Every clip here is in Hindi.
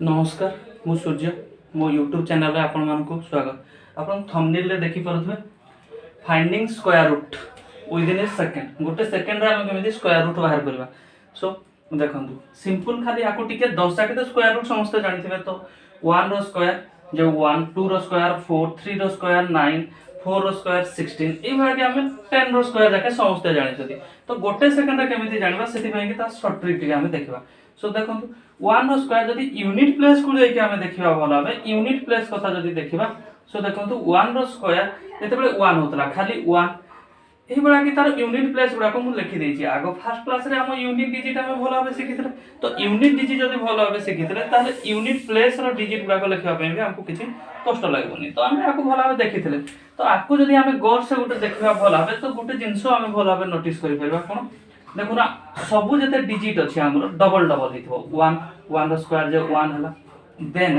नमस्कार मु सूर्य मो यूट्यूब चैनल आपण मानक स्वागत। आपण थंबनेल रे देखि परथबे finding square root within a second. गोटे सेकंड रे हम केमिति स्क्वायर रूट बाहर करबा। सो देखंतु सिंपल खाली आको टिके 10 टा के स्क्वायर रूट समस्त जानिथिबे। तो 1 रो स्क्वायर जो 1, 2 रो स्क्वायर 4, 3 रो स्क्वायर 9, 4 रो स्क्वायर 16 ए भागे हम 10 रो स्क्वायर जाके समस्त जानिथि। तो गोटे सेकंड रे केमिति जानिबा सेति पय कि ता शॉर्ट ट्रिक टिके हम देखबा। सो देखंतु 1 रो स्क्वायर जदि यूनिट प्लेस को लेके हमें देखिबा भलो भाबे यूनिट प्लेस कथा जदि देखिबा। सो देखंतु 1 रो स्क्वायर जते बेले 1 होतला खाली 1 एही बडा कि तार यूनिट प्लेस गुडा को मु लिखि देछि। आगो फर्स्ट क्लास रे हम यूनिट डिजिट हम भलो भाबे सिखितले। तो यूनिट डिजिट जदि भलो भाबे सिखितले ताले यूनिट प्लेस रो डिजिट गुडा को लिखिबा पय भी हमको किछि कष्ट लागबोनी। तो हम आको भलो भाबे देखितले। तो आको जदि हम गौर से गुटे देखिबा भलो भाबे तो गुटे जिंसो हम भलो भाबे नोटिस करि परबा। कोन देखो ना सबु जते डिजिट अछि हमरो डबल डबल हिथबो। 1 रो स्क्वायर जे 1 हला, देन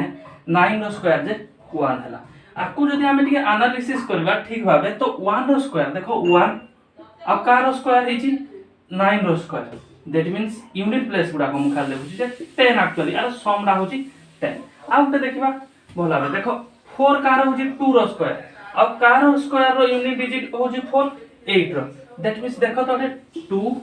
9 रो स्क्वायर जे 1 हला। आकु जदि हम टिके एनालिसिस करबा ठीक भाबे तो 1 रो स्क्वायर देखो 1 आ का रो स्क्वायर हिची 9 रो square. That means unit place गुडा को हम खाली लेबुची जे 10 एक्चुअली आर सम रा होची 10। आ उते देखिबा भला भाबे देखो 4 का रो होची 2 रो स्क्वायर आ का रो स्क्वायर रो यूनिट डिजिट होची 4 8 रो। दैट मींस देखो तो 2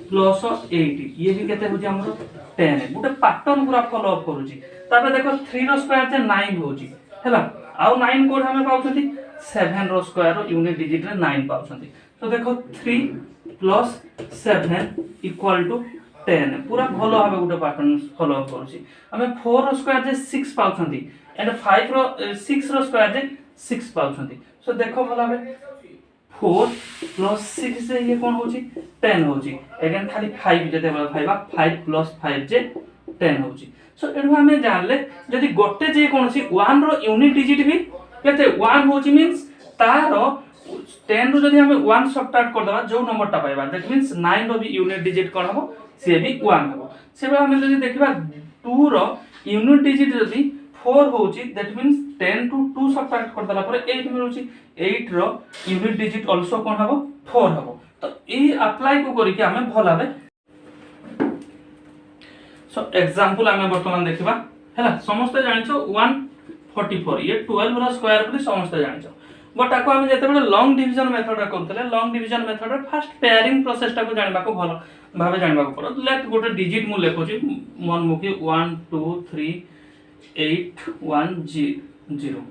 प्लस 8 ये भी केते होची हमरो 10 गुटे पैटर्न पूरा फॉलो अप करूची। तापर देखो 3 रो स्क्वायर जे 9 होची हैला आउ 9 कोड हमें पाउछंती 7 रो स्क्वायर रो यूनिट डिजिट रे 9 पाउछंती। तो देखो 3 प्लस 7 इक्वल टू 10 पूरा भलो भाबे गुटे पैटर्न फॉलो अप करूची। हमें 4 रो स्क्वायर जे 6 पाउछंती एंड 5 रो 6 रो स्क्वायर जे 6 पाउछंती। सो देखो भलो भाबे 4 प्लस 6 से ये कौन होची 10 होची। अगेन खाली 5 जते बला 5 प्लस 5 जे 10 होची। सो एडु हमें जानले जदि गोटे जे कोनसी 1 रो यूनिट डिजिट भी केते 1 होची मींस तारो 10 रो जदि हमें 1 सब्ट्रैक्ट कर दबा जो नंबर टा पाइबा दैट मींस 9 रो भी यूनिट डिजिट कोन हबो से भी 1 हबो। सेबा हमें जदि देखिबा 2 रो यूनिट डिजिट जदि 4 होची दैट मींस 10 टू 2 सब्ट्रैक्ट कर दला पर 8 मिलुची। 8 रो यूनिट डिजिट आल्सो कोन हबो 4 हबो। तो ई अप्लाई को करी के हमें भला बे। सो एग्जांपल हमें वर्तमान देखिबा हैला समस्त जानिछो 144 ये 12 रो स्क्वायर बोली समस्त जानिछो। बट आको हम जते बेले लॉन्ग डिवीजन मेथड रा करतले लॉन्ग डिवीजन मेथड रे फर्स्ट पेयरिंग प्रोसेस टा को जानिबा को भलो भाबे जानिबा को पड़ो। लेट गोटे डिजिट मु लेखोची मन मुकी 1 2 3 8 1 0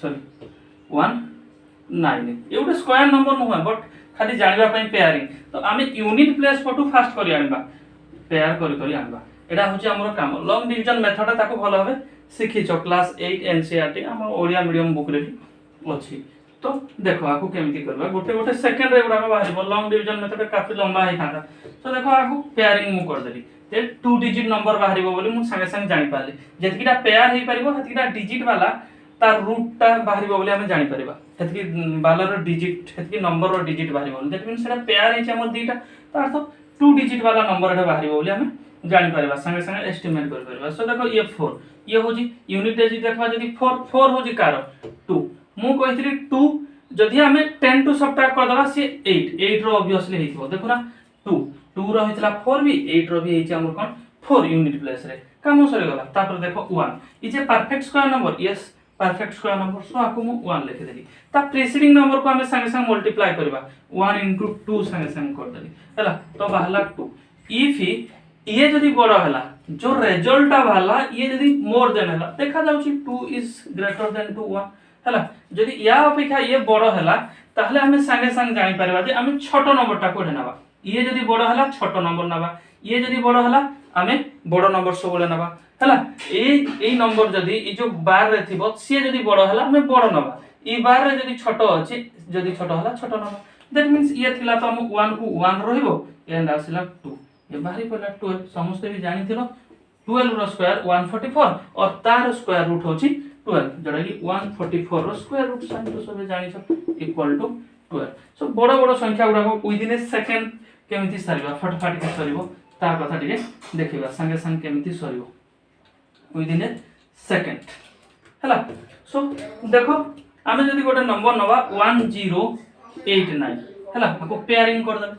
सॉरी 1 9 ये गोटे स्क्वायर नंबर नुह बट खाली जानिबा पई पेयरिंग। तो आमे यूनिट प्लेस फटू फास्ट करी आनिबा पेयर करी आनिबा एडा होची हमर काम। लॉन्ग डिवीजन मेथड ताको भलो भाबे सिखिचो क्लास 8 एनसीईआरटी हम ओडिया मीडियम बुक रे भी अछि। तो देखो आको केमिति करबा गोटे गोटे सेकंड रे गुडा बाहरिबो। लॉन्ग डिवीजन मेथड काफी लंबा है थांदा। तो देखो आको पेयरिंग मु कर देली ते 2 डिजिट नंबर बाहरिबो बोली मु संगे संगे जानि पाली जेतिकीटा पेयर हेई परिबो हेतिकीटा डिजिट वाला तार रूट टा बाहरिबो बोली हम जानि परिबा। हेतिकी वाला रो डिजिट हेतिकी नंबर रो डिजिट बाहरिबो दैट मींस सेटा पेयर हेची हमर दीटा तो अर्थ 2 डिजिट वाला नंबर रे बाहरिबो बोली हम जानि परिबा संगे संगे एस्टिमेट कर परिबा। सो देखो ये 4 ये होजी यूनिट डिजिट देखबा जदी 4 होजी कार 2 मु कहितरी 2 जदी हमें 10 टू सब्ट्रैक्ट कर दबा से 8 रो ऑब्वियसली हेथिबो। देखो ना 2 रो हेतला 4 भी 8 रो भी हेची हमर कोन 4 यूनिट प्लेस रे काम सरे गला। तापर देखो 1 इजे perfect square number yes perfect square number. So आको मु 1 लिख देली ता प्रीसीडिंग नंबर को हमें संगे संगे मल्टीप्लाई करबा 1 into 2 संगे संगे कर देली हैला तो बाहला 2 इफ ये जदी बड़ा हला जो रिजल्ट वाला ये जदी मोर देन हला देखा जाउची 2 इज ग्रेटर देन टू 1 हला जदी या अपेक्षा ये बड़ हला ताहले हमें संगे संगे जानि परबा जे हमें छोट नंबर टा कोठे नबा। ये जदी बड़ हला छोट नंबर नबा ये जदी बड़ हला हमें बड़ नंबर सब बोले नबा हला। ए नंबर जदी ई जो बार रे थिबो से जदी बड़ हला हमें बड़ नबा ई बार रे जदी छोट अछि जदी छोट हला छोट नबा। दैट मींस ये थिला तो हम 1 को 1 रहिबो एंड आसिला 2 ये बाहरी पड़ला 12 समस्त भी जानि थिलो 12 रो स्क्वायर 144 और तार स्क्वायर रूट होची 12 जडा कि 144 रो स्क्वायर रूट साइन तो सब जानि छ इक्वल टू 12। सो बड़ बड़ संख्या गुडा को विदिन ए सेकंड केमिति सरीबा फटफट के सरीबो ता कथा टिके देखिबा संगे संग केमिति सरीबो विदिन ए सेकंड हला। सो देखो आमे जदी गोटे नंबर नबा 1089 हला को पेयरिंग कर दे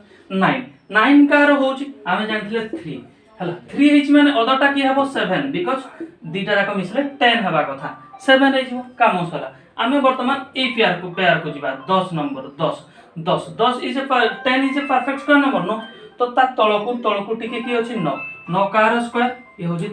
9 कार होची आमे जानथिले 3 हला 3 माने अदरटा की हबो 7 बिकॉज़ दीटा जाक मिसले 10 हबा कथा 7 हे जिवो काम सला आमे वर्तमान ए पेयर को जिबा 10 number 10 is a 10 is a perfect square number no तो ता तळकु टिके की अछि 9 कार स्क्वायर ये होची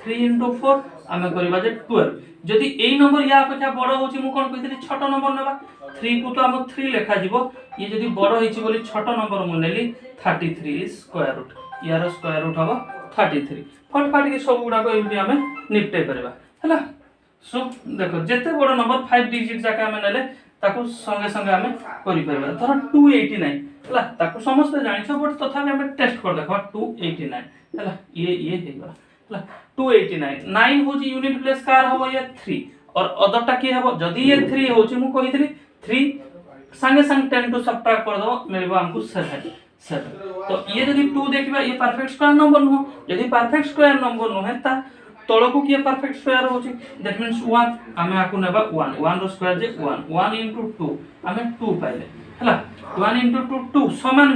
3 4 आमे करबा जे 12 जदि एई नंबर या अपेक्षा बड़ होची मु कोन कहितली छोट नंबर नेबा 3 को तो हम 3 लेखा जिवो ये जदि बड़ होईची बोली छोट नंबर मु नेली 33 स्क्वायर रूट यार स्क्वायर रूट हबो 33 फटफाट के सब गुडा को एमती हमें निपटे करबा हला सो देखो जेते बड़ नंबर 5 डिजिट जाके हमें नेले ताको संगे संगे हमें करि परबा धर 289 हला ताको समस्त जानिछो बट तथापि हमें टेस्ट कर देखो 289 हला ये हेगा हला 289 9 होची यूनिट प्लेस कार हबो ये 3 और अदरटा की हबो जदी ये 3 होची मु कहितली 3 संगे संग 10 टू सबट्रैक्ट कर दो मिलबो हमको 7 तो ये यदि 2 देखिबा ये परफेक्ट स्क्वायर नंबर नो यदि परफेक्ट स्क्वायर नंबर नो है ता तळको की परफेक्ट स्क्वायर होची दैट मींस 1 हमें आकु नेबा 1 रो स्क्वायर जे 1 into 2 हमें 2 पाइले हला 1 into 2 समान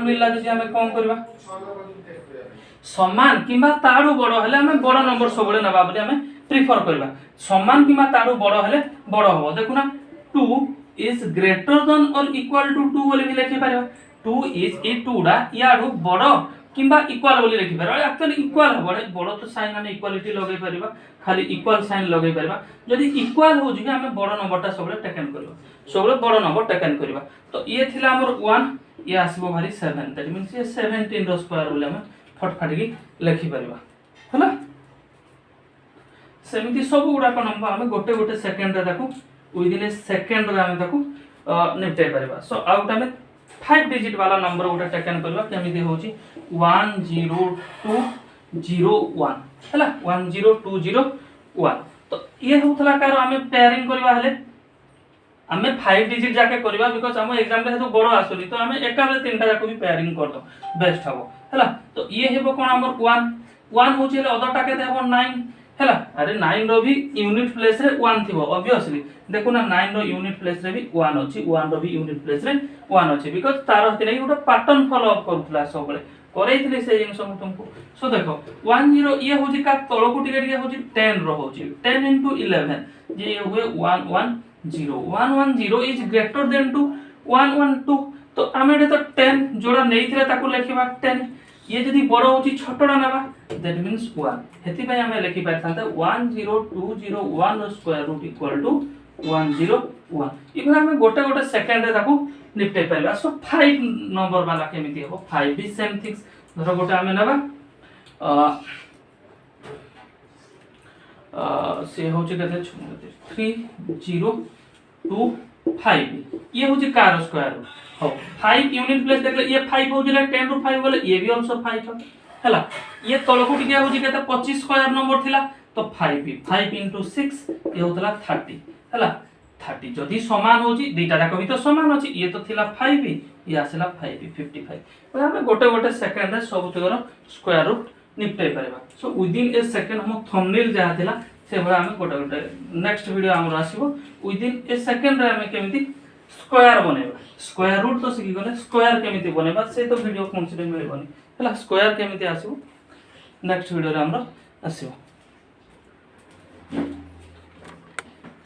मिलला जदि हमें कोन करबा समान किबा ताडू बडो हले हमें बडो नंबर सबले नेबा बली हमें प्रेफर करबा समान किबा ताडू बडो हले बडो हो देखुना 2 is greater than or equal to 2 बोली भी लिखि पारिबा 2 is ए 2 डा याडू बडो किबा इक्वल बोली लिखि पारिबा एक्चुअली इक्वल हो बडो तो साइन हमें इक्वालिटी लगै पारिबा खाली इक्वल साइन लगै पारिबा जदि इक्वल हो जे हमें बडो नंबरटा सबले टेकन करबा सबले बडो नंबर टेकन करबा तो ये थिला हमर 1 ये आसीबो भारी 7 दैट मींस ये 17 रो स्क्वायर बोली हमें फटफाट की लिखि पारिबा हला सेमिति सब गुडा को नंबर हमें गोटे सेकंड रे देखो विदिन ए सेकंड रे हमें देखो निपटे पारिबा सो आउट हमें 5 डिजिट वाला नंबर गोटे टेकन करबा केमिति होची 10201 हला 10201 तो ये होतला कार हमें पेयरिंग करबा हले हमें 5 डिजिट जाके करबा बिकॉज़ हम एग्जाम रे तो बडो आसुली तो हमें एका बेले तीनटा जाको भी पेयरिंग कर दो बेस्ट हबो हला तो ये हेबो कोन हमर 1 होची ले अदरटा के देबो 9 हला अरे 9 रो भी यूनिट प्लेस रे 1 थिबो ऑब्वियसली देखो ना 9 रो यूनिट प्लेस रे भी 1 अछि 1 रो भी यूनिट प्लेस रे 1 अछि बिकॉज़ तार हते नै गोटे पैटर्न फॉलो अप करथला सबले करैथिले से जिंस हम तुमको सो देखो 10 ये होची का तळो को टिके होची 10 रो होची 10 into 11 जे हुए 110 इज ग्रेटर देन टू 112 तो हमें तो 10 जोड़ा नैथिले ताको लेखिबा 10 ये यदि बड़ो होची छोटडा नेबा दैट मींस 1 हेति पय हमें लिखि पारथांता 10201 रो स्क्वायर रूट इक्वल टू 101 इबे हमें गोटे सेकंड रे ताको निपटे पाइबा सो 5 नंबर वाला केमिति हो 5 भी सेम थिंग्स धरो गोटे हमें नेबा से होची कते 3025 ये होची कार स्क्वायर रूट हो 5 यूनिट प्लेस देखले ये 5 हो जिला 10 रो 5 बोले ये भी आल्सो 5 हला ये तळको टिके होची केते 25 स्क्वायर नंबर थिला तो 5 भी 5 into 6 ये होतला 30 हला 30 जदी समान होची दीटा जाक भी तो समान अछि ये तो थिला 5 भी ये आसला 5 भी 55 तो हमें गोटे सेकंड रे सब तगर स्क्वायर रूट निपटे परबा सो विदिन ए सेकंड हम थंबनेल जहा थिला से बडा हमें गोटे नेक्स्ट वीडियो हमर आसीबो विदिन ए सेकंड रे हमें केमिति स्क्वायर बनेबा स्क्वायर रूट तो सिखि गले स्क्वायर केमिति बनेबा से तो वीडियो कोन से मिलबनी हला स्क्वायर केमिति आसीबो नेक्स्ट वीडियो रे हमरा आसीबो।